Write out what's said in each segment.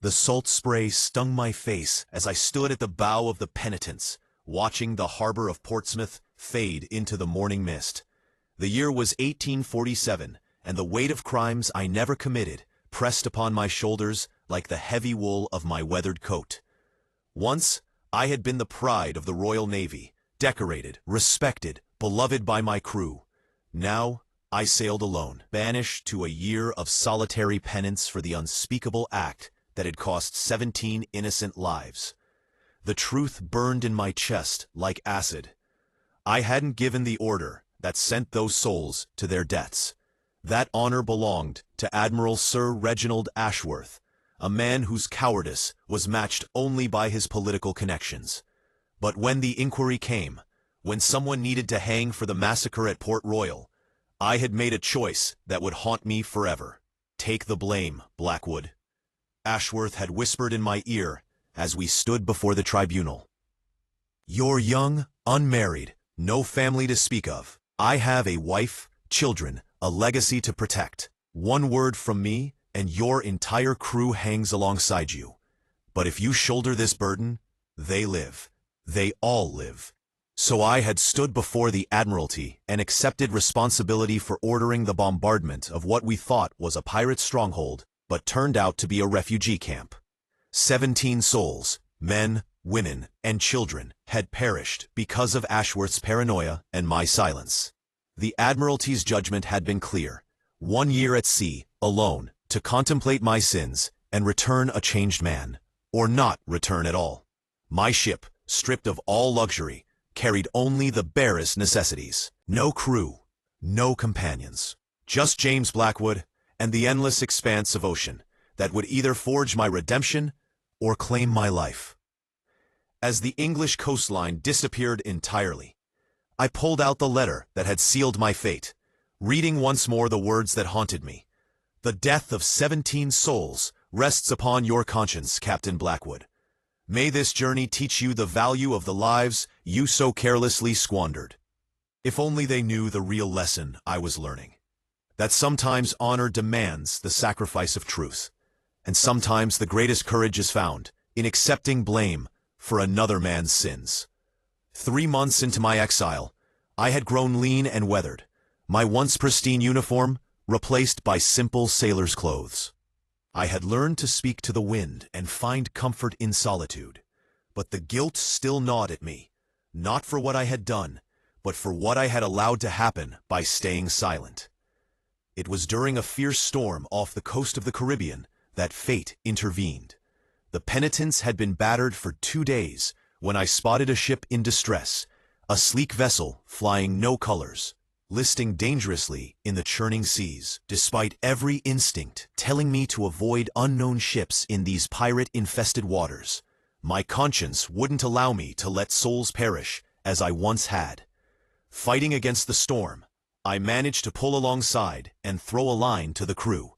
The salt spray stung my face as I stood at the bow of the Penitence, watching the harbor of Portsmouth fade into the morning mist. The year was 1847, and the weight of crimes I never committed pressed upon my shoulders like the heavy wool of my weathered coat. Once, I had been the pride of the Royal Navy, decorated, respected, beloved by my crew. Now, I sailed alone, banished to a year of solitary penance for the unspeakable act that had cost 17 innocent lives. The truth burned in my chest like acid. I hadn't given the order that sent those souls to their deaths. That honor belonged to Admiral Sir Reginald Ashworth, a man whose cowardice was matched only by his political connections. But when the inquiry came, when someone needed to hang for the massacre at Port Royal, I had made a choice that would haunt me forever. Take the blame, Blackwood. Ashworth had whispered in my ear as we stood before the tribunal. You're young, unmarried, no family to speak of. I have a wife, children, a legacy to protect. One word from me, and your entire crew hangs alongside you. But if you shoulder this burden, they live. They all live. So I had stood before the Admiralty and accepted responsibility for ordering the bombardment of what we thought was a pirate stronghold, but turned out to be a refugee camp. 17 souls, men, women, and children, had perished because of Ashworth's paranoia and my silence. The Admiralty's judgment had been clear: 1 year at sea, alone, to contemplate my sins and return a changed man, or not return at all. My ship, stripped of all luxury, carried only the barest necessities. No crew, no companions. Just James Blackwood and the endless expanse of ocean that would either forge my redemption or claim my life. As the English coastline disappeared entirely, I pulled out the letter that had sealed my fate, reading once more the words that haunted me. The death of 17 souls rests upon your conscience, Captain Blackwood. May this journey teach you the value of the lives you so carelessly squandered. If only they knew the real lesson I was learning. That sometimes honor demands the sacrifice of truth, and sometimes the greatest courage is found in accepting blame for another man's sins. 3 months into my exile, I had grown lean and weathered, my once pristine uniform replaced by simple sailor's clothes. I had learned to speak to the wind and find comfort in solitude, but the guilt still gnawed at me, not for what I had done, but for what I had allowed to happen by staying silent. It was during a fierce storm off the coast of the Caribbean that fate intervened. The Penitence had been battered for 2 days when I spotted a ship in distress, a sleek vessel flying no colors, listing dangerously in the churning seas, despite every instinct telling me to avoid unknown ships in these pirate-infested waters. My conscience wouldn't allow me to let souls perish as I once had. Fighting against the storm, I managed to pull alongside and throw a line to the crew.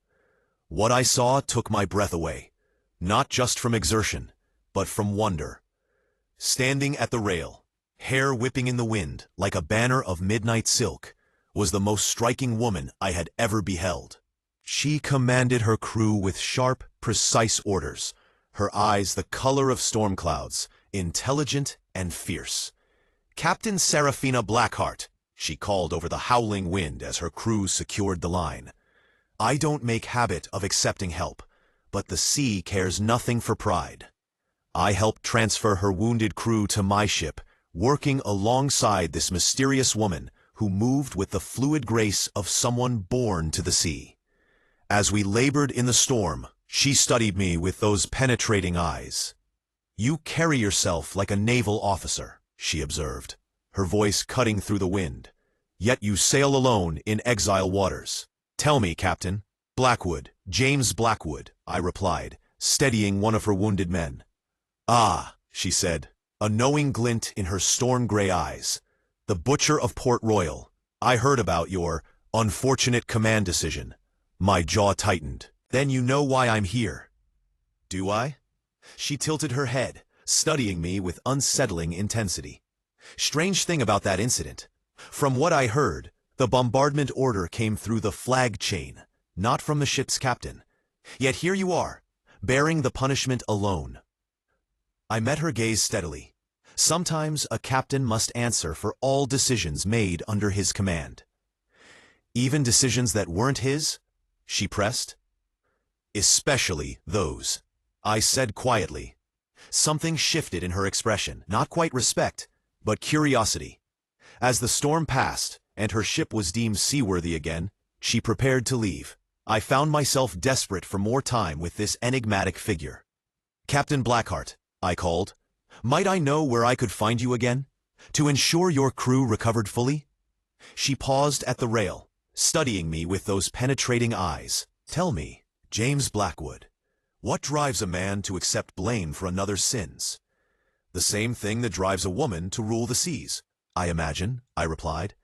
What I saw took my breath away, not just from exertion, but from wonder. Standing at the rail, hair whipping in the wind like a banner of midnight silk, was the most striking woman I had ever beheld. She commanded her crew with sharp, precise orders, her eyes the color of storm clouds, intelligent and fierce. "Captain Seraphina Blackheart," she called over the howling wind as her crew secured the line. "I don't make habit of accepting help, but the sea cares nothing for pride." I helped transfer her wounded crew to my ship, working alongside this mysterious woman who moved with the fluid grace of someone born to the sea. As we labored in the storm, she studied me with those penetrating eyes. "You carry yourself like a naval officer," she observed, her voice cutting through the wind. "Yet you sail alone in exile waters. Tell me, Captain." "Blackwood, James Blackwood," I replied, steadying one of her wounded men. "Ah," she said, a knowing glint in her storm-gray eyes. "The butcher of Port Royal. I heard about your unfortunate command decision." My jaw tightened. "Then you know why I'm here." "Do I?" She tilted her head, studying me with unsettling intensity. "Strange thing about that incident. From what I heard, the bombardment order came through the flag chain, not from the ship's captain. Yet here you are, bearing the punishment alone. I met her gaze steadily. Sometimes a captain must answer for all decisions made under his command. Even decisions that weren't his? She pressed. Especially those, I said quietly. Something shifted in her expression, not quite respect, but curiosity. As the storm passed, and her ship was deemed seaworthy again, she prepared to leave. I found myself desperate for more time with this enigmatic figure. "Captain Blackheart," I called, "might I know where I could find you again, to ensure your crew recovered fully?" She paused at the rail, studying me with those penetrating eyes. "Tell me, James Blackwood, what drives a man to accept blame for another's sins?" "The same thing that drives a woman to rule the seas, I imagine," I replied.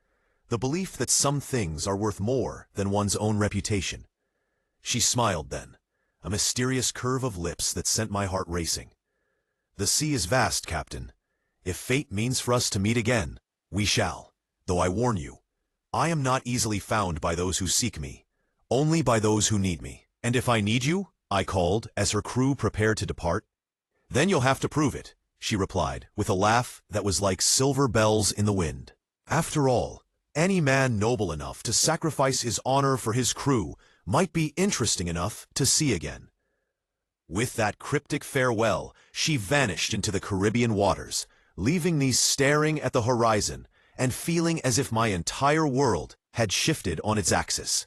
"The belief that some things are worth more than one's own reputation." She smiled then, a mysterious curve of lips that sent my heart racing. "The sea is vast, Captain. If fate means for us to meet again, we shall. Though I warn you, I am not easily found by those who seek me, only by those who need me. And if I need you," I called as her crew prepared to depart. "Then you'll have to prove it," she replied, with a laugh that was like silver bells in the wind. "After all, any man noble enough to sacrifice his honor for his crew might be interesting enough to see again." With that cryptic farewell, she vanished into the Caribbean waters, leaving me staring at the horizon and feeling as if my entire world had shifted on its axis.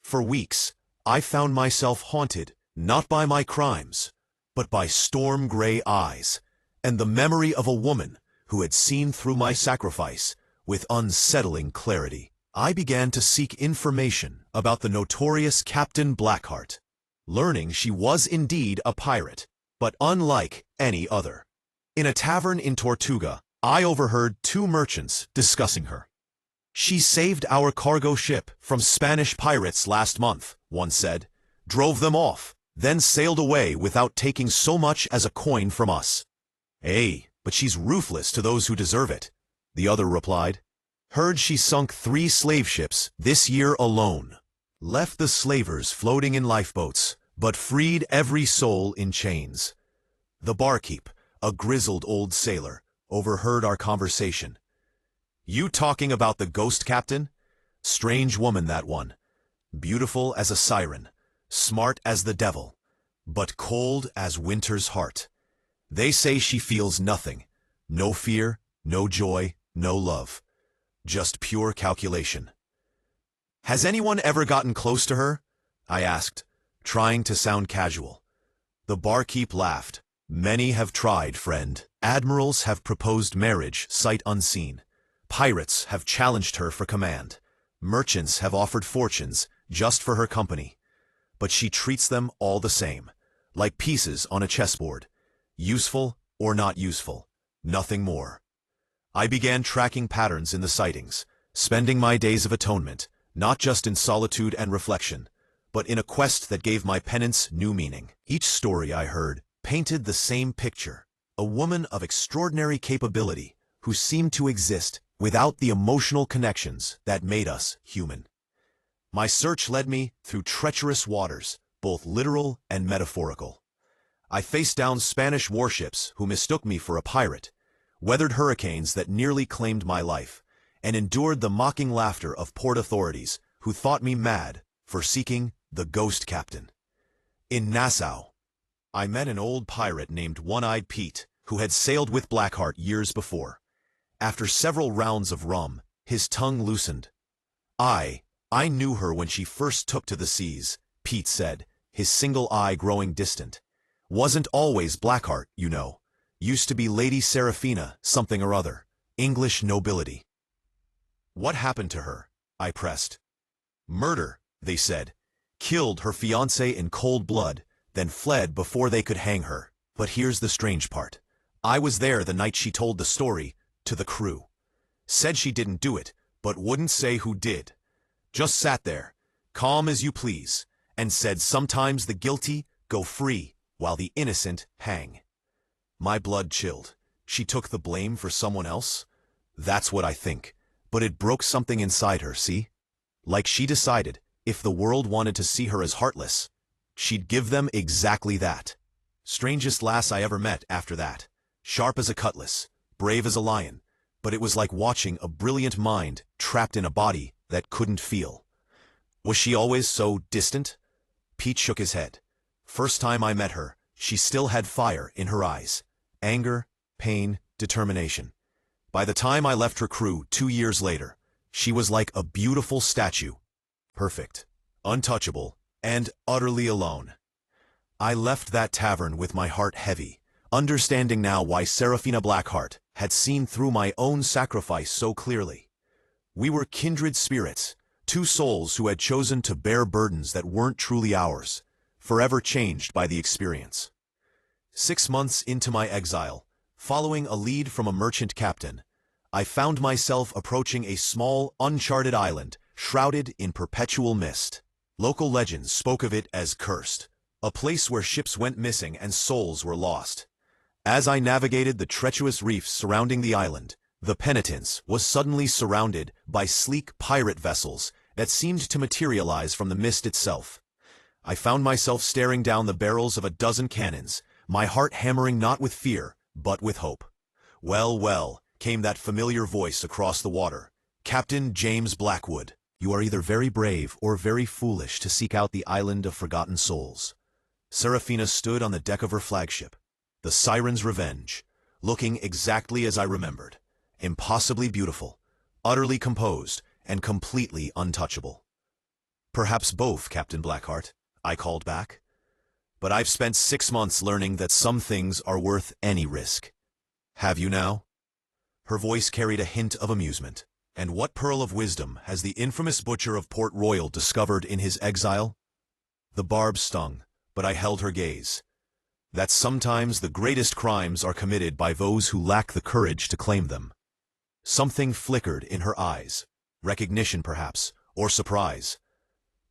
For weeks, I found myself haunted not by my crimes, but by storm-gray eyes, and the memory of a woman who had seen through my sacrifice with unsettling clarity. I began to seek information about the notorious Captain Blackheart, learning she was indeed a pirate, but unlike any other. In a tavern in Tortuga, I overheard two merchants discussing her. "She saved our cargo ship from Spanish pirates last month," one said, "drove them off, then sailed away without taking so much as a coin from us." "Hey, but she's ruthless to those who deserve it," the other replied. "Heard she sunk 3 slave ships this year alone. Left the slavers floating in lifeboats, but freed every soul in chains." The barkeep, a grizzled old sailor, overheard our conversation. "You talking about the ghost captain? Strange woman, that one. Beautiful as a siren, smart as the devil, but cold as winter's heart. They say she feels nothing. No fear, no joy, no love. Just pure calculation." "Has anyone ever gotten close to her?" I asked, trying to sound casual. The barkeep laughed. "Many have tried, friend. Admirals have proposed marriage sight unseen. Pirates have challenged her for command. Merchants have offered fortunes just for her company. But she treats them all the same, like pieces on a chessboard. Useful or not useful, nothing more." I began tracking patterns in the sightings, spending my days of atonement, not just in solitude and reflection, but in a quest that gave my penance new meaning. Each story I heard painted the same picture: a woman of extraordinary capability who seemed to exist without the emotional connections that made us human. My search led me through treacherous waters, both literal and metaphorical. I faced down Spanish warships who mistook me for a pirate, weathered hurricanes that nearly claimed my life, and endured the mocking laughter of port authorities who thought me mad for seeking the ghost captain. In Nassau, I met an old pirate named One-Eyed Pete, who had sailed with Blackheart years before. After several rounds of rum, his tongue loosened. I knew her when she first took to the seas," Pete said, his single eye growing distant. "Wasn't always Blackheart, you know. Used to be Lady Seraphina something or other, English nobility." "What happened to her?" I pressed. "Murder," they said. "Killed her fiancé in cold blood, then fled before they could hang her. But here's the strange part. I was there the night she told the story to the crew. Said she didn't do it, but wouldn't say who did. Just sat there, calm as you please, and said sometimes the guilty go free while the innocent hang." My blood chilled. She took the blame for someone else? That's what I think. But it broke something inside her, see? Like she decided, if the world wanted to see her as heartless, she'd give them exactly that. Strangest lass I ever met after that. Sharp as a cutlass, brave as a lion, but it was like watching a brilliant mind trapped in a body that couldn't feel. Was she always so distant? Pete shook his head. First time I met her, she still had fire in her eyes. Anger, pain, determination. By the time I left her crew 2 years later, she was like a beautiful statue. Perfect, untouchable, and utterly alone. I left that tavern with my heart heavy, understanding now why Serafina Blackheart had seen through my own sacrifice so clearly. We were kindred spirits, two souls who had chosen to bear burdens that weren't truly ours, forever changed by the experience. 6 months into my exile, following a lead from a merchant captain, I found myself approaching a small, uncharted island shrouded in perpetual mist. Local legends spoke of it as cursed, a place where ships went missing and souls were lost. As I navigated the treacherous reefs surrounding the island, the Penitence was suddenly surrounded by sleek pirate vessels that seemed to materialize from the mist itself. I found myself staring down the barrels of a dozen cannons, my heart hammering not with fear, but with hope. Well, well, came that familiar voice across the water. Captain James Blackwood, you are either very brave or very foolish to seek out the island of forgotten souls. Serafina stood on the deck of her flagship, the Siren's Revenge, looking exactly as I remembered. Impossibly beautiful, utterly composed, and completely untouchable. Perhaps both, Captain Blackheart, I called back. But I've spent 6 months learning that some things are worth any risk. Have you now? Her voice carried a hint of amusement. And what pearl of wisdom has the infamous butcher of Port Royal discovered in his exile? The barb stung, but I held her gaze. That sometimes the greatest crimes are committed by those who lack the courage to claim them. Something flickered in her eyes, recognition perhaps, or surprise.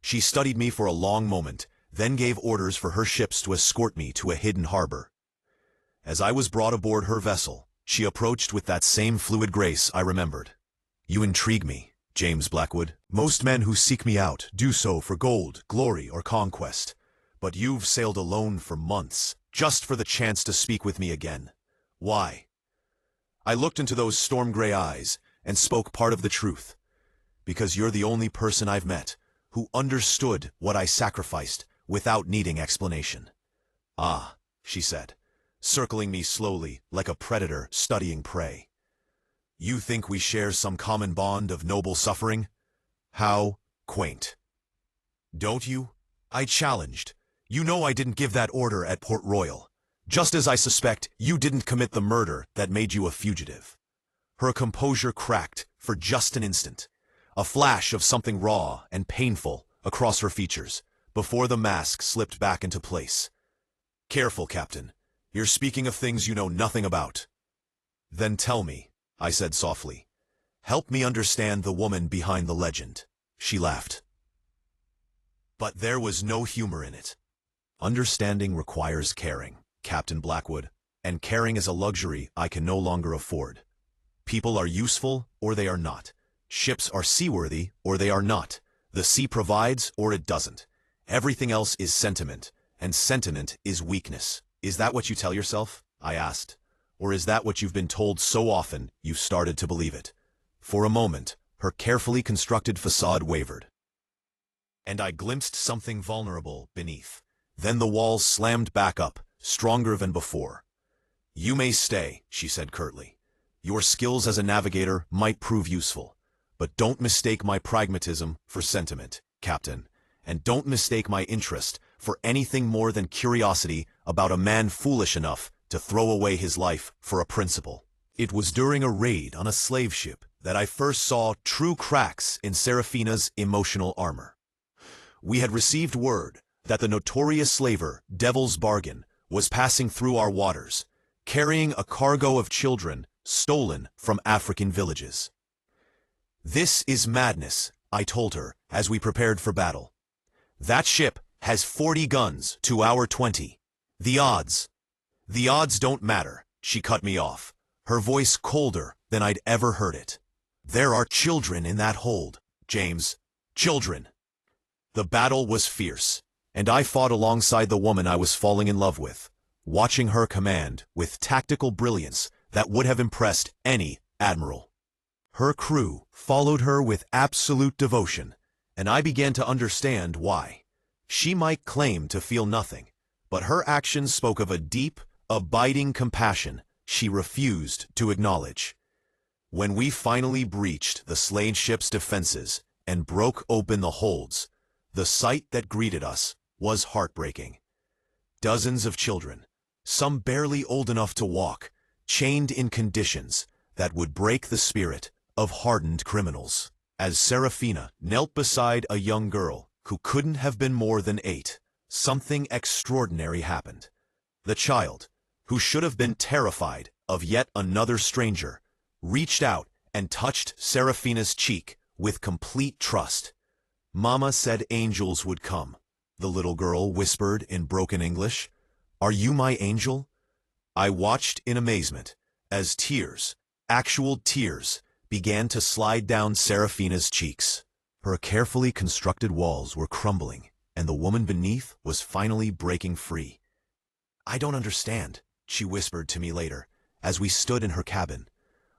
She studied me for a long moment, then gave orders for her ships to escort me to a hidden harbor. As I was brought aboard her vessel, she approached with that same fluid grace I remembered. You intrigue me, James Blackwood. Most men who seek me out do so for gold, glory, or conquest. But you've sailed alone for months, just for the chance to speak with me again. Why? I looked into those storm-gray eyes and spoke part of the truth. Because you're the only person I've met who understood what I sacrificed without needing explanation. Ah, she said, circling me slowly like a predator studying prey. You think we share some common bond of noble suffering? How quaint. Don't you? I challenged. You know I didn't give that order at Port Royal, just as I suspect you didn't commit the murder that made you a fugitive. Her composure cracked for just an instant, a flash of something raw and painful across her features, before the mask slipped back into place. Careful, Captain. You're speaking of things you know nothing about. Then tell me, I said softly. Help me understand the woman behind the legend. She laughed. But there was no humor in it. Understanding requires caring, Captain Blackwood, and caring is a luxury I can no longer afford. People are useful, or they are not. Ships are seaworthy, or they are not. The sea provides, or it doesn't. Everything else is sentiment, and sentiment is weakness. Is that what you tell yourself? I asked. Or is that what you've been told so often you've started to believe it? For a moment, her carefully constructed facade wavered. And I glimpsed something vulnerable beneath. Then the walls slammed back up, stronger than before. You may stay, she said curtly. Your skills as a navigator might prove useful. But don't mistake my pragmatism for sentiment, Captain. And don't mistake my interest for anything more than curiosity about a man foolish enough to throw away his life for a principle. It was during a raid on a slave ship that I first saw true cracks in Serafina's emotional armor. We had received word that the notorious slaver Devil's Bargain was passing through our waters, carrying a cargo of children stolen from African villages. This is madness, I told her as we prepared for battle. That ship has 40 guns to our 20. The odds don't matter, she cut me off, her voice colder than I'd ever heard it. There are children in that hold, James. Children. The battle was fierce. And I fought alongside the woman I was falling in love with, watching her command with tactical brilliance that would have impressed any admiral. Her crew followed her with absolute devotion, and I began to understand why. She might claim to feel nothing, but her actions spoke of a deep, abiding compassion she refused to acknowledge. When we finally breached the slain ship's defenses and broke open the holds, the sight that greeted us was heartbreaking. Dozens of children, some barely old enough to walk, chained in conditions that would break the spirit of hardened criminals. As Serafina knelt beside a young girl who couldn't have been more than 8, something extraordinary happened. The child, who should have been terrified of yet another stranger, reached out and touched Serafina's cheek with complete trust. "Mama said angels would come," the little girl whispered in broken English. "Are you my angel?" I watched in amazement as tears, actual tears, began to slide down Serafina's cheeks. Her carefully constructed walls were crumbling, and the woman beneath was finally breaking free. "I don't understand," she whispered to me later, as we stood in her cabin,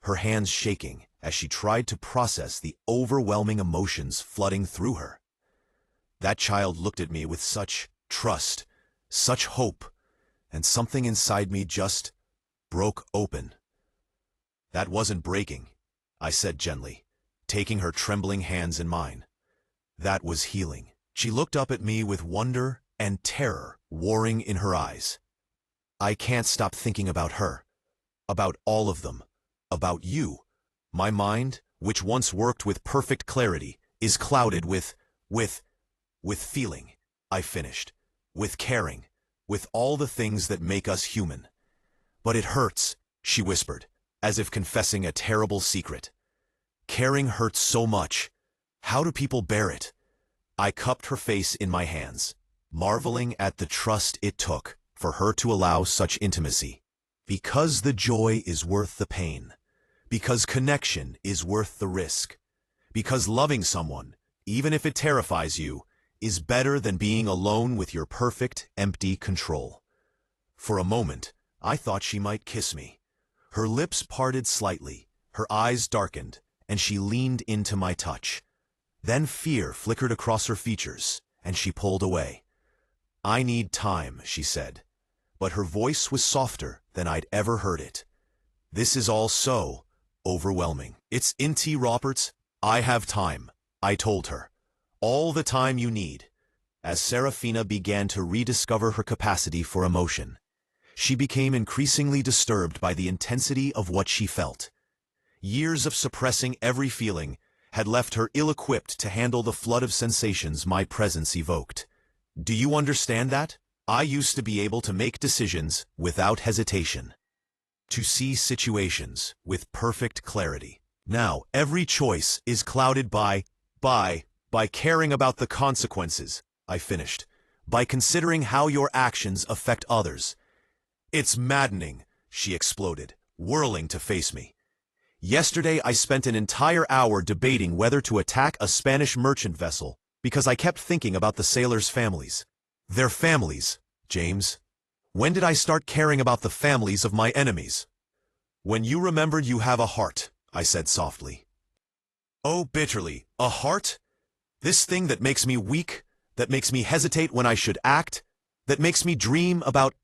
her hands shaking as she tried to process the overwhelming emotions flooding through her. That child looked at me with such trust, such hope, and something inside me just broke open. "That wasn't breaking," I said gently, taking her trembling hands in mine. "That was healing." She looked up at me with wonder and terror warring in her eyes. "I can't stop thinking about her, about all of them, about you. My mind, which once worked with perfect clarity, is clouded with feeling," I finished, "with caring, with all the things that make us human." "But it hurts," she whispered, as if confessing a terrible secret. "Caring hurts so much. How do people bear it?" I cupped her face in my hands, marveling at the trust it took for her to allow such intimacy. Because the joy is worth the pain. Because connection is worth the risk. Because loving someone, even if it terrifies you, is better than being alone with your perfect, empty control. For a moment, I thought she might kiss me. Her lips parted slightly, her eyes darkened, and she leaned into my touch. Then fear flickered across her features, and she pulled away. "I need time," she said, but her voice was softer than I'd ever heard it. "This is all so overwhelming." "It's Inti Roberts. I have time," I told her. "All the time you need." As Serafina began to rediscover her capacity for emotion, she became increasingly disturbed by the intensity of what she felt. Years of suppressing every feeling had left her ill-equipped to handle the flood of sensations my presence evoked. "Do you understand that? I used to be able to make decisions without hesitation, to see situations with perfect clarity. Now every choice is clouded by caring about the consequences," I finished, "by considering how your actions affect others." "It's maddening," she exploded, whirling to face me. "Yesterday I spent an entire hour debating whether to attack a Spanish merchant vessel because I kept thinking about the sailors' families. Their families, James. When did I start caring about the families of my enemies?" "When you remembered you have a heart," I said softly. "Oh, bitterly, a heart? This thing that makes me weak, that makes me hesitate when I should act, that makes me dream about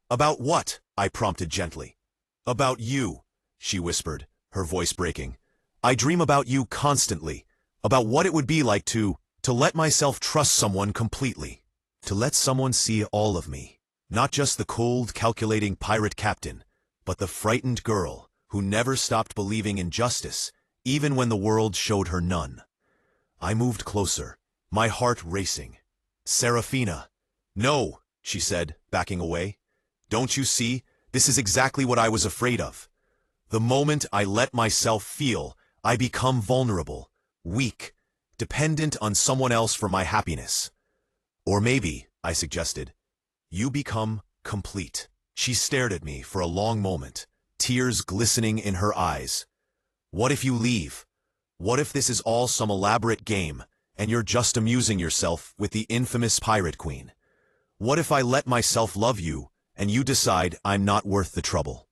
what?" I prompted gently. "About you," she whispered, her voice breaking. "I dream about you constantly, about what it would be like to let myself trust someone completely, to let someone see all of me, not just the cold, calculating pirate captain, but the frightened girl who never stopped believing in justice, even when the world showed her none." I moved closer, my heart racing. "Serafina." "No," she said, backing away. "Don't you see? This is exactly what I was afraid of. The moment I let myself feel, I become vulnerable, weak, dependent on someone else for my happiness." "Or maybe," I suggested, "you become complete." She stared at me for a long moment, tears glistening in her eyes. "What if you leave? What if this is all some elaborate game, and you're just amusing yourself with the infamous pirate queen. What if I let myself love you, and you decide I'm not worth the trouble?"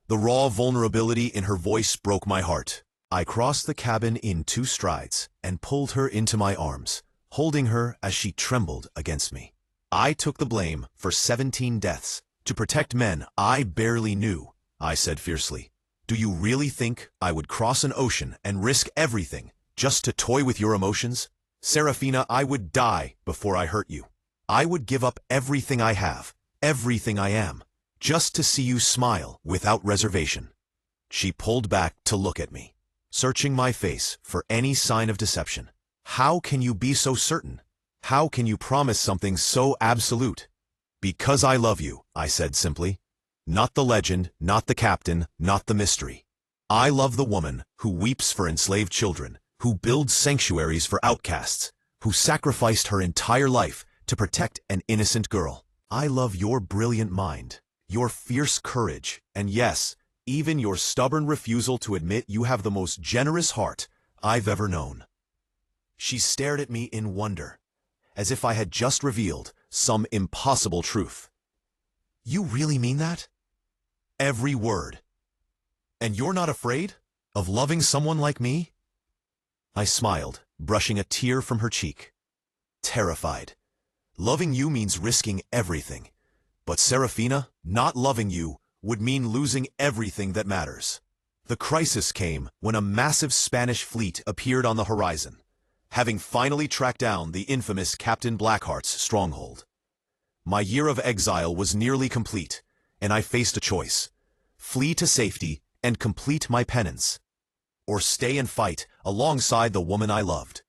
The raw vulnerability in her voice broke my heart. I crossed the cabin in 2 strides and pulled her into my arms, holding her as she trembled against me. "I took the blame for 17 deaths to protect men I barely knew," I said fiercely. "Do you really think I would cross an ocean and risk everything just to toy with your emotions? Serafina, I would die before I hurt you. I would give up everything I have, everything I am, just to see you smile without reservation." She pulled back to look at me, searching my face for any sign of deception. "How can you be so certain? How can you promise something so absolute?" "Because I love you," I said simply. "Not the legend, not the captain, not the mystery. I love the woman who weeps for enslaved children, who builds sanctuaries for outcasts, who sacrificed her entire life to protect an innocent girl. I love your brilliant mind, your fierce courage, and yes, even your stubborn refusal to admit you have the most generous heart I've ever known." She stared at me in wonder, as if I had just revealed some impossible truth. "You really mean that?" "Every word. And you're not afraid of loving someone like me?" I smiled, brushing a tear from her cheek. "Terrified. Loving you means risking everything. But Serafina, not loving you would mean losing everything that matters." The crisis came when a massive Spanish fleet appeared on the horizon, having finally tracked down the infamous Captain Blackheart's stronghold. My year of exile was nearly complete, and I faced a choice: flee to safety and complete my penance, or stay and fight alongside the woman I loved.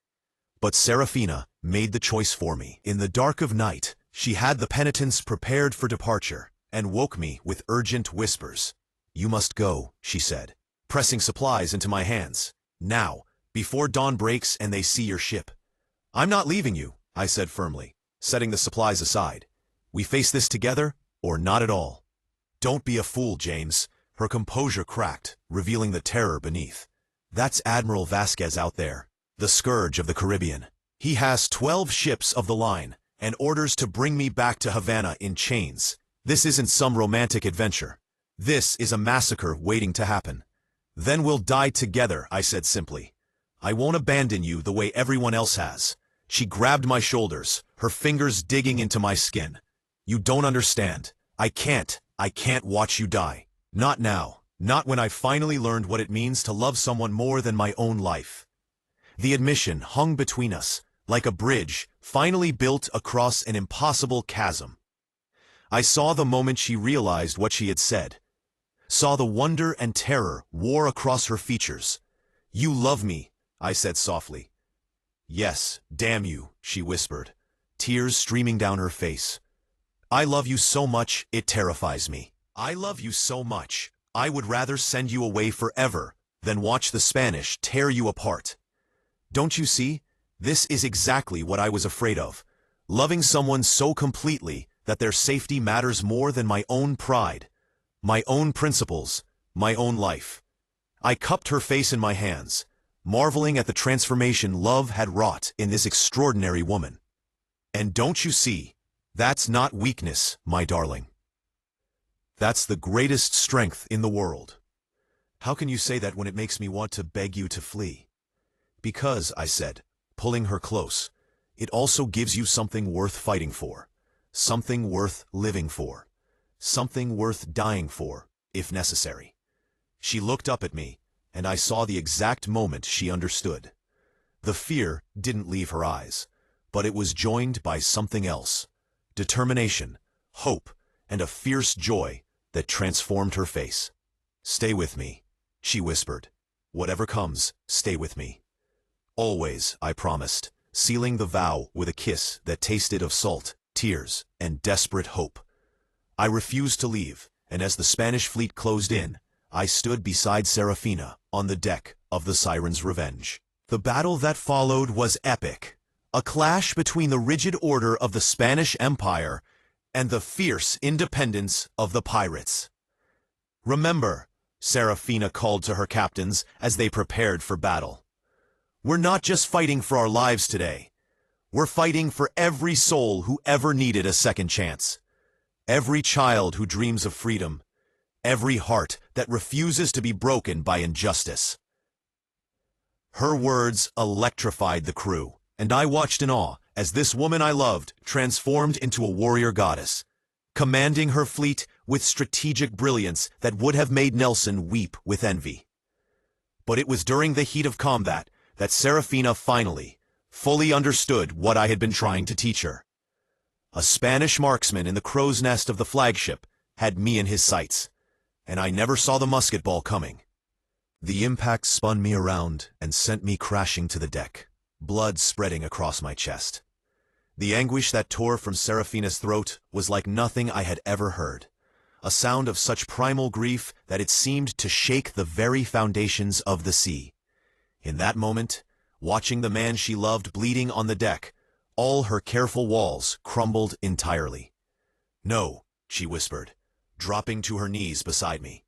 But Serafina made the choice for me. In the dark of night, she had the penitents prepared for departure, and woke me with urgent whispers. "You must go," she said, pressing supplies into my hands. "Now, before dawn breaks and they see your ship." "I'm not leaving you," I said firmly, setting the supplies aside. "We face this together, or not at all." "Don't be a fool, James." Her composure cracked, revealing the terror beneath. "That's Admiral Vasquez out there, the scourge of the Caribbean. He has 12 ships of the line, and orders to bring me back to Havana in chains. This isn't some romantic adventure. This is a massacre waiting to happen." "Then we'll die together," I said simply. "I won't abandon you the way everyone else has." She grabbed my shoulders, her fingers digging into my skin. "You don't understand. I can't watch you die. Not now. Not when I finally learned what it means to love someone more than my own life." The admission hung between us, like a bridge finally built across an impossible chasm. I saw the moment she realized what she had said. Saw the wonder and terror war across her features. "You love me," I said softly. "Yes, damn you," she whispered, tears streaming down her face. "I love you so much, it terrifies me. I love you so much, I would rather send you away forever than watch the Spanish tear you apart. Don't you see? This is exactly what I was afraid of. Loving someone so completely that their safety matters more than my own pride, my own principles, my own life." I cupped her face in my hands, marveling at the transformation love had wrought in this extraordinary woman. "And don't you see? That's not weakness, my darling. That's the greatest strength in the world." "How can you say that when it makes me want to beg you to flee?" "Because," I said, pulling her close, "it also gives you something worth fighting for, something worth living for, something worth dying for, if necessary." She looked up at me, and I saw the exact moment she understood. The fear didn't leave her eyes, but it was joined by something else: determination, hope, and a fierce joy that transformed her face. "Stay with me," she whispered. "Whatever comes, stay with me." "Always," I promised, sealing the vow with a kiss that tasted of salt, tears, and desperate hope. I refused to leave, and as the Spanish fleet closed in, I stood beside Serafina on the deck of the Siren's Revenge. The battle that followed was epic, a clash between the rigid order of the Spanish Empire and the fierce independence of the pirates. "Remember," Serafina called to her captains as they prepared for battle, We're not just fighting for our lives today. We're fighting for every soul who ever needed a second chance. Every child who dreams of freedom. Every heart that refuses to be broken by injustice. Her words electrified the crew, and I watched in awe as this woman I loved transformed into a warrior goddess, commanding her fleet with strategic brilliance that would have made Nelson weep with envy. But it was during the heat of combat that Serafina finally, fully understood what I had been trying to teach her. A Spanish marksman in the crow's nest of the flagship had me in his sights, and I never saw the musket ball coming. The impact spun me around and sent me crashing to the deck, blood spreading across my chest. The anguish that tore from Serafina's throat was like nothing I had ever heard, a sound of such primal grief that it seemed to shake the very foundations of the sea. In that moment, watching the man she loved bleeding on the deck, all her careful walls crumbled entirely. "No," she whispered, dropping to her knees beside me.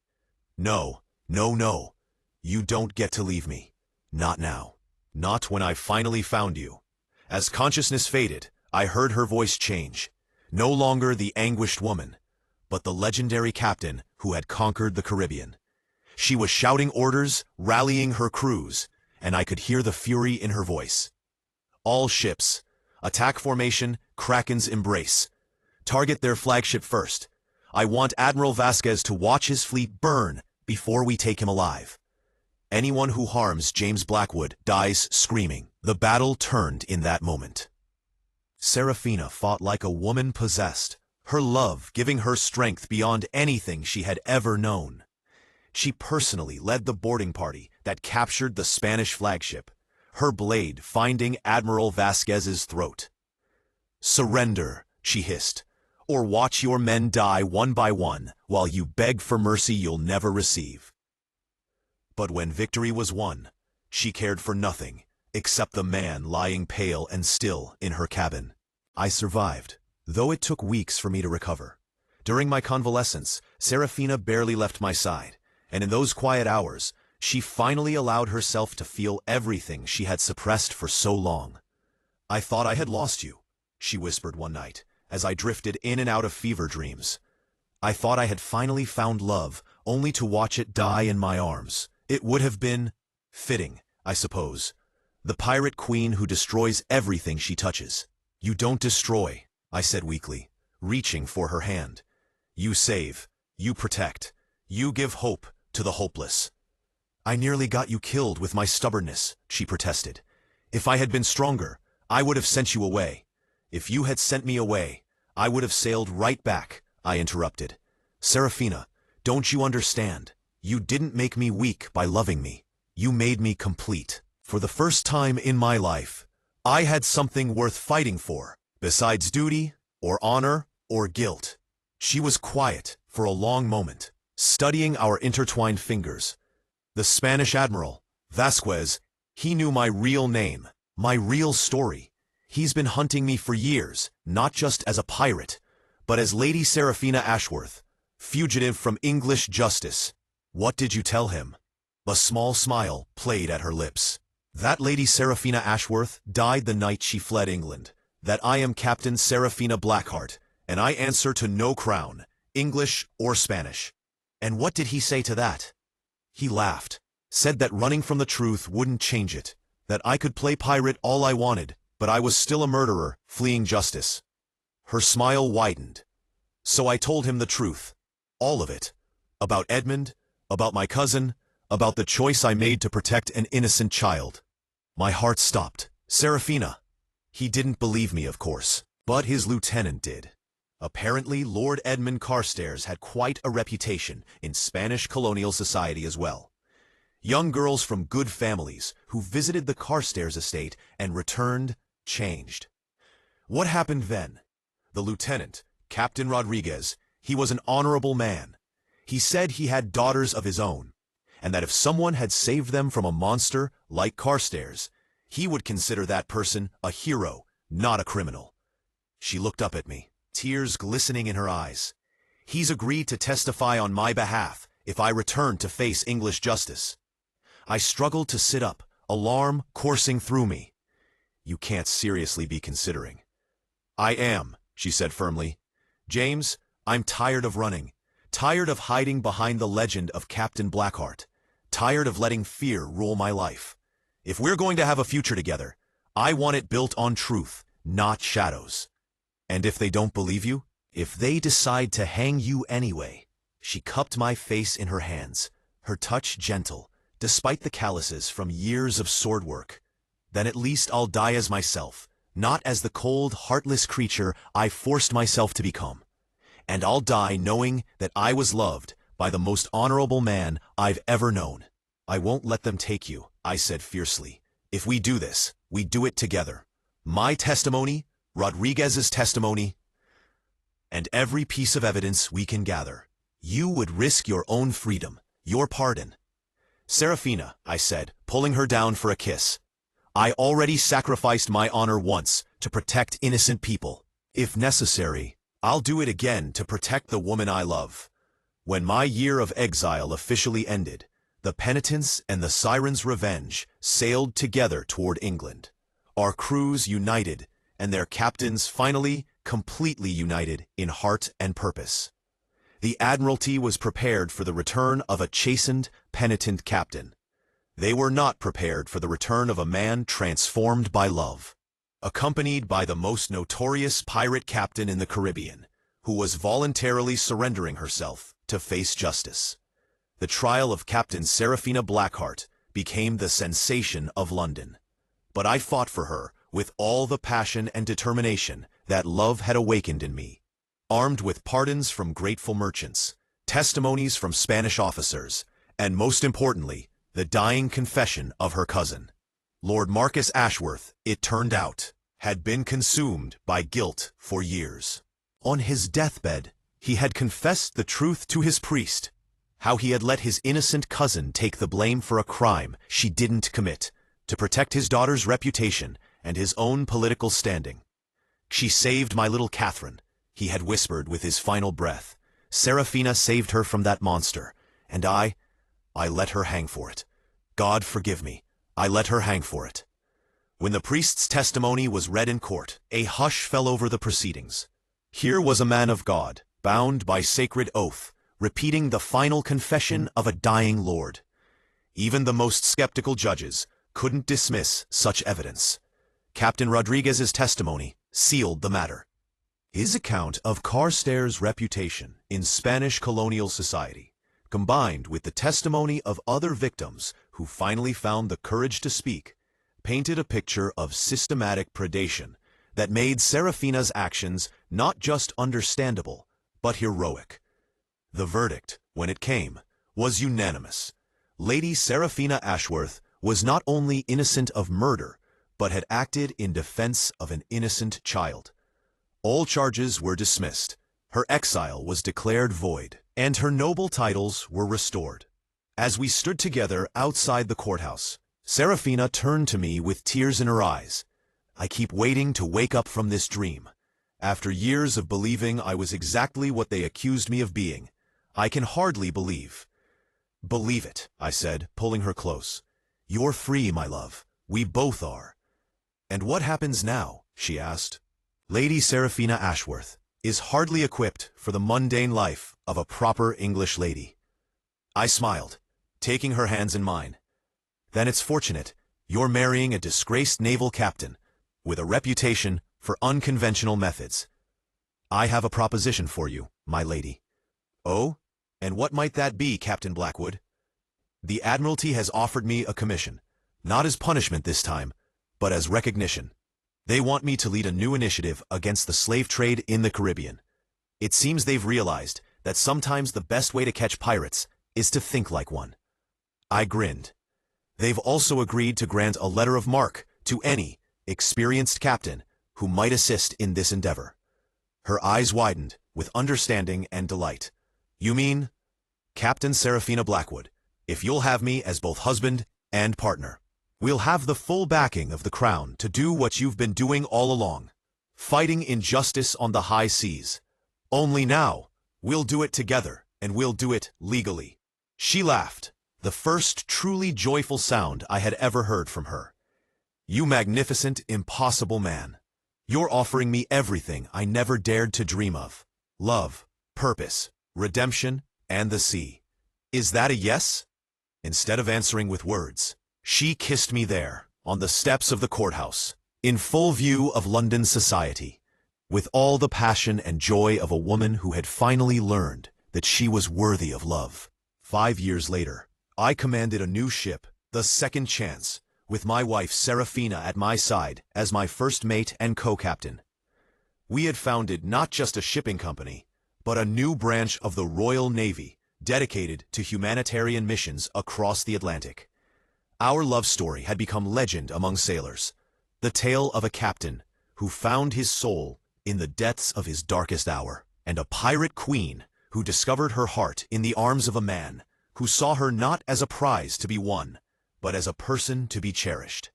"No, no, no. You don't get to leave me. Not now. Not when I finally found you." As consciousness faded, I heard her voice change. No longer the anguished woman, but the legendary captain who had conquered the Caribbean. She was shouting orders, rallying her crews, and I could hear the fury in her voice. "All ships. Attack formation, Kraken's embrace. Target their flagship first. I want Admiral Vasquez to watch his fleet burn before we take him alive. Anyone who harms James Blackwood dies screaming." The battle turned in that moment. Serafina fought like a woman possessed, her love giving her strength beyond anything she had ever known. She personally led the boarding party that captured the Spanish flagship, her blade finding Admiral Vasquez's throat. "Surrender," she hissed, "or watch your men die one by one while you beg for mercy you'll never receive." But when victory was won, she cared for nothing except the man lying pale and still in her cabin. I survived, though it took weeks for me to recover. During my convalescence, Serafina barely left my side, and in those quiet hours, she finally allowed herself to feel everything she had suppressed for so long. "I thought I had lost you," she whispered one night, as I drifted in and out of fever dreams. "I thought I had finally found love, only to watch it die in my arms. It would have been fitting, I suppose. The pirate queen who destroys everything she touches." "You don't destroy," I said weakly, reaching for her hand. "You save, you protect, you give hope to the hopeless." "I nearly got you killed with my stubbornness," she protested. "If I had been stronger, I would have sent you away." "If you had sent me away, I would have sailed right back," I interrupted. "Serafina, don't you understand? You didn't make me weak by loving me. You made me complete. For the first time in my life, I had something worth fighting for, besides duty, or honor, or guilt." She was quiet for a long moment, studying our intertwined fingers. "The Spanish Admiral, Vasquez, he knew my real name, my real story. He's been hunting me for years, not just as a pirate, but as Lady Serafina Ashworth, fugitive from English justice." "What did you tell him?" A small smile played at her lips. "That Lady Serafina Ashworth died the night she fled England, that I am Captain Serafina Blackheart, and I answer to no crown, English or Spanish." "And what did he say to that?" "He laughed, said that running from the truth wouldn't change it, that I could play pirate all I wanted, but I was still a murderer, fleeing justice." Her smile widened. "So I told him the truth, all of it, about Edmund, about my cousin, about the choice I made to protect an innocent child." My heart stopped. "Serafina." "He didn't believe me, of course, but his lieutenant did." Apparently, Lord Edmund Carstairs had quite a reputation in Spanish colonial society as well. Young girls from good families who visited the Carstairs estate and returned changed. What happened then? The lieutenant, Captain Rodriguez, he was an honorable man. He said he had daughters of his own, and that if someone had saved them from a monster like Carstairs, he would consider that person a hero, not a criminal. She looked up at me, tears glistening in her eyes. "He's agreed to testify on my behalf if I return to face English justice." I struggled to sit up, alarm coursing through me. You can't seriously be considering. I am, she said firmly. James, I'm tired of running. Tired of hiding behind the legend of Captain Blackheart. Tired of letting fear rule my life. If we're going to have a future together, I want it built on truth, not shadows. And if they don't believe you, if they decide to hang you anyway. She cupped my face in her hands, her touch gentle, despite the calluses from years of sword work. Then at least I'll die as myself, not as the cold, heartless creature I forced myself to become. And I'll die knowing that I was loved by the most honorable man I've ever known. I won't let them take you, I said fiercely. If we do this, we do it together. My testimony, Rodriguez's testimony, and every piece of evidence we can gather. You would risk your own freedom, your pardon. Serafina, I said, pulling her down for a kiss. I already sacrificed my honor once to protect innocent people. If necessary, I'll do it again to protect the woman I love. When my year of exile officially ended, the penitents and the Siren's revenge sailed together toward England. Our crews united, and their captains finally, completely united in heart and purpose. The Admiralty was prepared for the return of a chastened, penitent captain. They were not prepared for the return of a man transformed by love, accompanied by the most notorious pirate captain in the Caribbean, who was voluntarily surrendering herself to face justice. The trial of Captain Serafina Blackheart became the sensation of London. But I fought for her with all the passion and determination that love had awakened in me. Armed with pardons from grateful merchants, testimonies from Spanish officers, and most importantly, the dying confession of her cousin. Lord Marcus Ashworth, it turned out, had been consumed by guilt for years. On his deathbed, he had confessed the truth to his priest, how he had let his innocent cousin take the blame for a crime she didn't commit, to protect his daughter's reputation and his own political standing. She saved my little Catherine, he had whispered with his final breath. Serafina saved her from that monster, and I let her hang for it. God forgive me, I let her hang for it. When the priest's testimony was read in court, a hush fell over the proceedings. Here was a man of God, bound by sacred oath, repeating the final confession of a dying lord. Even the most skeptical judges couldn't dismiss such evidence. Captain Rodriguez's testimony sealed the matter. His account of Carstairs' reputation in Spanish colonial society, combined with the testimony of other victims who finally found the courage to speak, painted a picture of systematic predation that made Serafina's actions not just understandable, but heroic. The verdict, when it came, was unanimous. Lady Serafina Ashworth was not only innocent of murder, but had acted in defense of an innocent child. All charges were dismissed, her exile was declared void, and her noble titles were restored. As we stood together outside the courthouse, Serafina turned to me with tears in her eyes. I keep waiting to wake up from this dream. After years of believing I was exactly what they accused me of being, I can hardly believe. Believe it, I said, pulling her close. You're free, my love. We both are. And what happens now? She asked. Lady Serafina Ashworth is hardly equipped for the mundane life of a proper English lady. I smiled, taking her hands in mine. Then it's fortunate you're marrying a disgraced naval captain with a reputation for unconventional methods. I have a proposition for you, my lady. Oh? And what might that be, Captain Blackwood? The Admiralty has offered me a commission, not as punishment this time, but as recognition. They want me to lead a new initiative against the slave trade in the Caribbean. It seems they've realized that sometimes the best way to catch pirates is to think like one. I grinned. They've also agreed to grant a letter of marque to any experienced captain who might assist in this endeavor. Her eyes widened with understanding and delight. You mean, Captain Serafina Blackwood, if you'll have me as both husband and partner, we'll have the full backing of the Crown to do what you've been doing all along, fighting injustice on the high seas. Only now, we'll do it together, and we'll do it legally. She laughed, the first truly joyful sound I had ever heard from her. "You magnificent, impossible man. You're offering me everything I never dared to dream of. Love, purpose, redemption, and the sea. Is that a yes?" Instead of answering with words, she kissed me there, on the steps of the courthouse, in full view of London society, with all the passion and joy of a woman who had finally learned that she was worthy of love. 5 years later, I commanded a new ship, the Second Chance, with my wife Serafina at my side as my first mate and co-captain. We had founded not just a shipping company, but a new branch of the Royal Navy dedicated to humanitarian missions across the Atlantic. Our love story had become legend among sailors, the tale of a captain who found his soul in the depths of his darkest hour, and a pirate queen who discovered her heart in the arms of a man who saw her not as a prize to be won, but as a person to be cherished.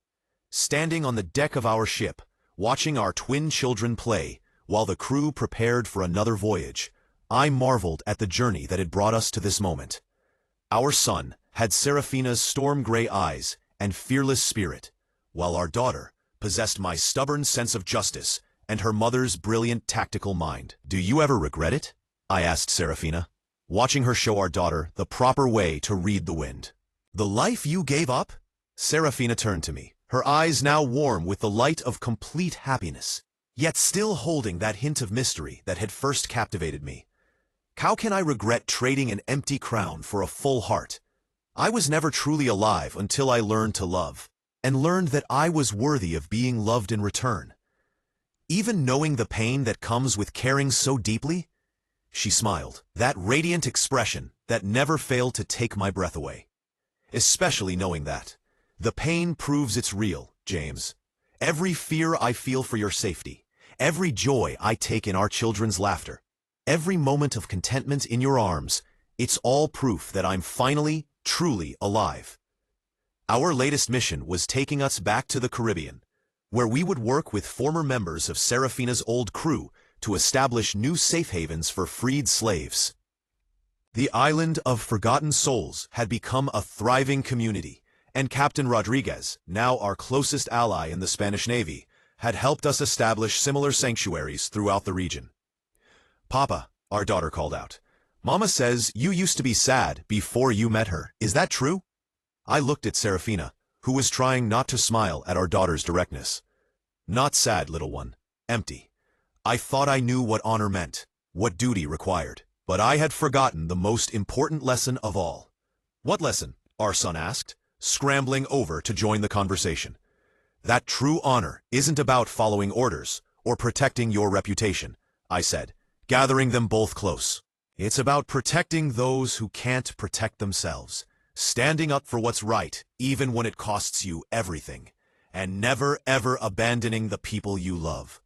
Standing on the deck of our ship, watching our twin children play while the crew prepared for another voyage, I marveled at the journey that had brought us to this moment. Our son had Serafina's storm-gray eyes and fearless spirit, while our daughter possessed my stubborn sense of justice and her mother's brilliant tactical mind. "Do you ever regret it?" I asked Serafina, watching her show our daughter the proper way to read the wind. "The life you gave up?" Serafina turned to me, her eyes now warm with the light of complete happiness, yet still holding that hint of mystery that had first captivated me. "How can I regret trading an empty crown for a full heart? I was never truly alive until I learned to love, and learned that I was worthy of being loved in return. Even knowing the pain that comes with caring so deeply?" She smiled, that radiant expression that never failed to take my breath away. "Especially knowing that. The pain proves it's real, James. Every fear I feel for your safety, every joy I take in our children's laughter, every moment of contentment in your arms, it's all proof that I'm finally, truly alive." Our latest mission was taking us back to the Caribbean, where we would work with former members of Serafina's old crew to establish new safe havens for freed slaves. The island of Forgotten Souls had become a thriving community, and Captain Rodriguez, now our closest ally in the Spanish Navy, had helped us establish similar sanctuaries throughout the region. "Papa," our daughter called out, "Mama says you used to be sad before you met her. Is that true?" I looked at Serafina, who was trying not to smile at our daughter's directness. "Not sad, little one. Empty. I thought I knew what honor meant, what duty required, but I had forgotten the most important lesson of all." "What lesson?" our son asked, scrambling over to join the conversation. "That true honor isn't about following orders or protecting your reputation," I said, gathering them both close. "It's about protecting those who can't protect themselves, standing up for what's right even when it costs you everything, and never ever abandoning the people you love."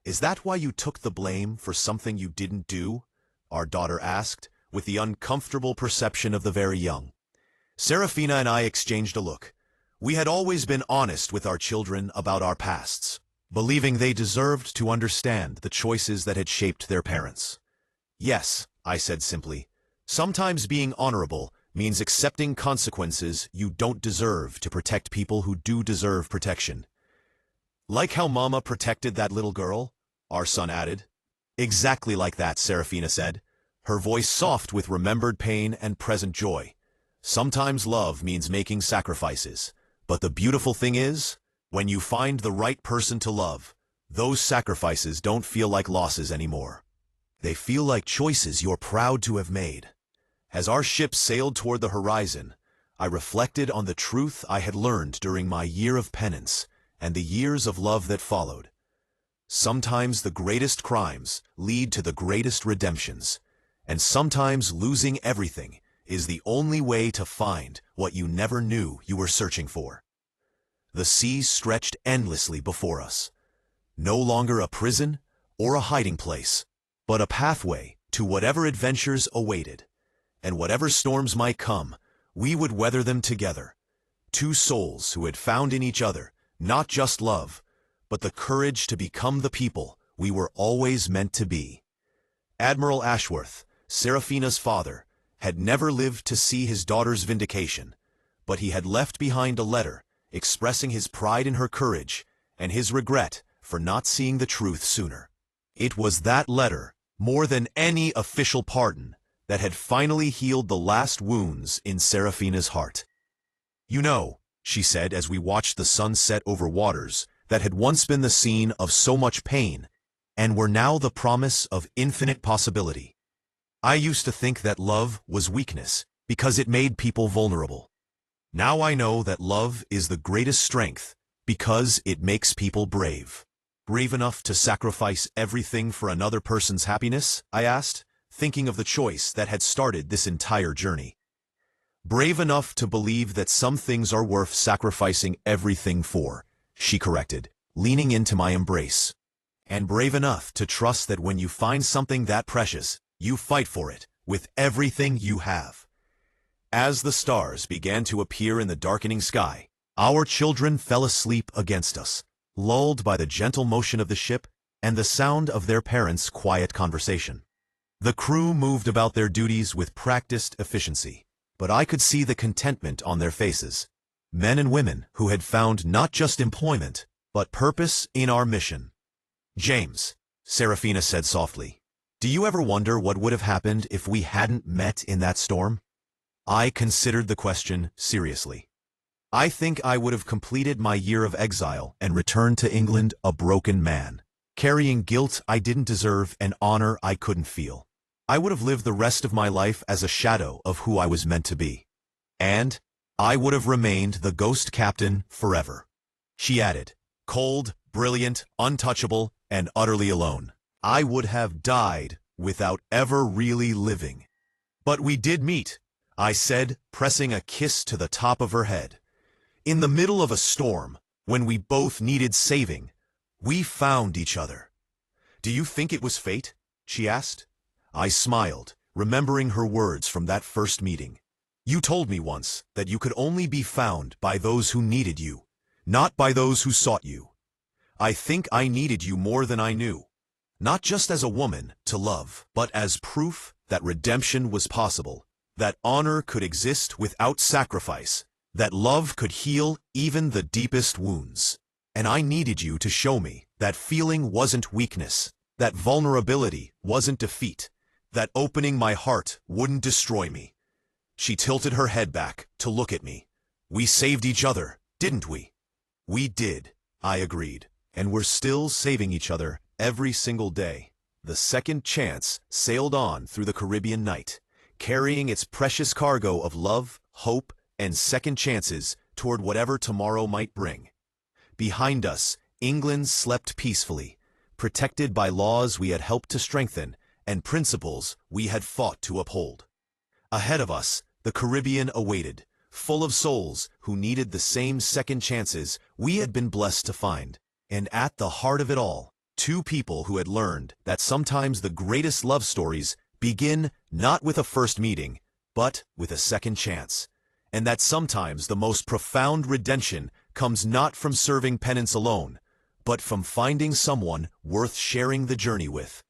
"Is that why you took the blame for something you didn't do?" our daughter asked, with the uncomfortable perception of the very young. Serafina and I exchanged a look. We had always been honest with our children about our pasts, believing they deserved to understand the choices that had shaped their parents. "Yes," I said simply, "sometimes being honorable means accepting consequences you don't deserve to protect people who do deserve protection." "Like how Mama protected that little girl?" our son added. "Exactly like that," Serafina said, her voice soft with remembered pain and present joy. "Sometimes love means making sacrifices, but the beautiful thing is, when you find the right person to love, those sacrifices don't feel like losses anymore. They feel like choices you're proud to have made." As our ship sailed toward the horizon, I reflected on the truth I had learned during my year of penance and the years of love that followed. Sometimes the greatest crimes lead to the greatest redemptions, and sometimes losing everything is the only way to find what you never knew you were searching for. The sea stretched endlessly before us, no longer a prison or a hiding place, but a pathway to whatever adventures awaited. And whatever storms might come, we would weather them together. Two souls who had found in each other not just love, but the courage to become the people we were always meant to be. Admiral Ashworth, Serafina's father, had never lived to see his daughter's vindication, but he had left behind a letter expressing his pride in her courage and his regret for not seeing the truth sooner. It was that letter, more than any official pardon, that had finally healed the last wounds in Serafina's heart. "You know," she said as we watched the sun set over waters that had once been the scene of so much pain and were now the promise of infinite possibility. "I used to think that love was weakness because it made people vulnerable. Now I know that love is the greatest strength because it makes people brave." "Brave enough to sacrifice everything for another person's happiness?" I asked, thinking of the choice that had started this entire journey. "Brave enough to believe that some things are worth sacrificing everything for," she corrected, leaning into my embrace. "And brave enough to trust that when you find something that precious, you fight for it with everything you have." As the stars began to appear in the darkening sky, our children fell asleep against us, lulled by the gentle motion of the ship and the sound of their parents' quiet conversation. The crew moved about their duties with practiced efficiency, but I could see the contentment on their faces. Men and women who had found not just employment, but purpose in our mission. "James," Serafina said softly, "do you ever wonder what would have happened if we hadn't met in that storm?" I considered the question seriously. I think I would have completed my year of exile and returned to England a broken man, carrying guilt I didn't deserve and honor I couldn't feel. I would have lived the rest of my life as a shadow of who I was meant to be. And I would have remained the ghost captain forever. She added, cold, brilliant, untouchable, and utterly alone. I would have died without ever really living. "But we did meet," I said, pressing a kiss to the top of her head. "In the middle of a storm, when we both needed saving, we found each other." "Do you think it was fate?" she asked. I smiled, remembering her words from that first meeting. "You told me once that you could only be found by those who needed you, not by those who sought you. I think I needed you more than I knew, not just as a woman to love, but as proof that redemption was possible, that honor could exist without sacrifice, that love could heal even the deepest wounds. And I needed you to show me that feeling wasn't weakness, that vulnerability wasn't defeat, that opening my heart wouldn't destroy me." She tilted her head back to look at me. "We saved each other, didn't we?" "We did," I agreed, "and we're still saving each other every single day." The second chance sailed on through the Caribbean night, carrying its precious cargo of love, hope, and second chances toward whatever tomorrow might bring. Behind us, England slept peacefully, protected by laws we had helped to strengthen and principles we had fought to uphold. Ahead of us, the Caribbean awaited, full of souls who needed the same second chances we had been blessed to find. And at the heart of it all, two people who had learned that sometimes the greatest love stories begin not with a first meeting, but with a second chance. And that sometimes the most profound redemption comes not from serving penance alone, but from finding someone worth sharing the journey with.